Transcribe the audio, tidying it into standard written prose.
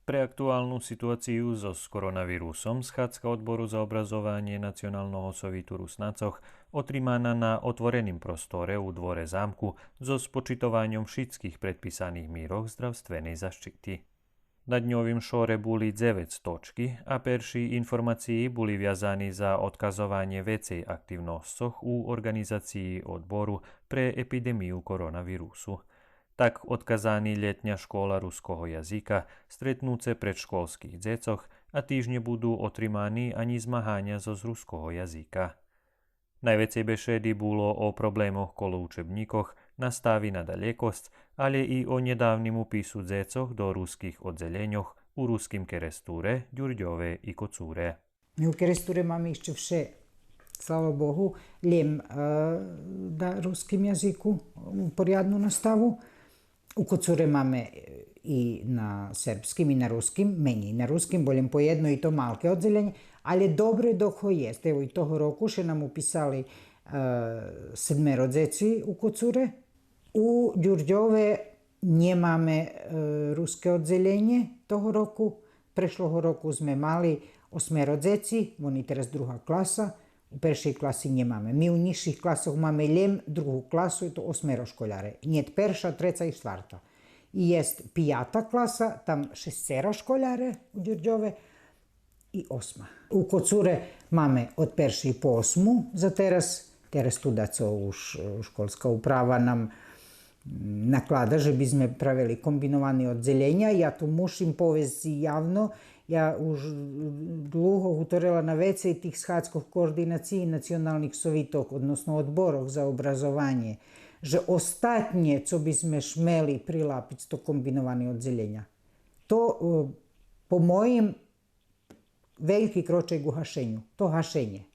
Pre aktuálnu situáciu so koronavírusom schádzka odboru za obrazovanie Nacionálneho sovitu Rusnacoch otrimána na otvoreným prostore u dvore zámku so spočitovaním všetkých predpísaných míroch zdravstvenej zaštity. Na dňovým šore boli 9 točky a perší informácií boli viazaní za odkazovanie vecej aktivnostoch u organizácií odboru pre epidémiu koronavírusu. Tak odkazaný letňa škola ruského jazyka, stretnúce predškolských dzecoch a týždne budú otrimaní ani zmahania zo ruského jazyka. Najväcej bešedy bolo o problémoch kolo učebníkoch, nastaví na dalekosť, ale i o nedávnym upisu dzecoch do ruských oddeleňoch u ruským kerestúre, Ďurďove i Kocúre. My u kerestúre máme ešte vše, slava Bohu, ljem na ruskim jaziku, poriadnu nastavu. U Kocure máme i na srpskim i na ruskim, meni i na ruskim, boljem po jedno i to malke odzeljenje, ali dobro je dok jest. Evo i toho roku še nam upisali 7 dzeci u Kocure. U Ďurďove nemáme ruske odzeljenje toho roku. Prešloho roku sme mali 8 dzeci, oni teraz druga klasa. U peršej klasi nemáme. Mi u nižších klasoch máme ljem drugu klasu, je to 8 školjare. Njet perša, treca i štvarta. I jest 5. klasa, tam 6 školjare u Ďurďove i 8. U Kocure máme od peršej po 8. Za teraz tudaco už školska uprava nam naklada, že by sme pravili kombinovane odzeljenja. Ja tu mušim povesti javno. Ja už dlho utorila na vecej tih schádzkoch koordinácií nacionálnych sovitov, odnosno odboroch za obrazovanie, že ostatnje, co by sme šmeli prilapiť to kombinovane odzeljenja. To po mojim veliki kročaj u hašenju, to hašenje.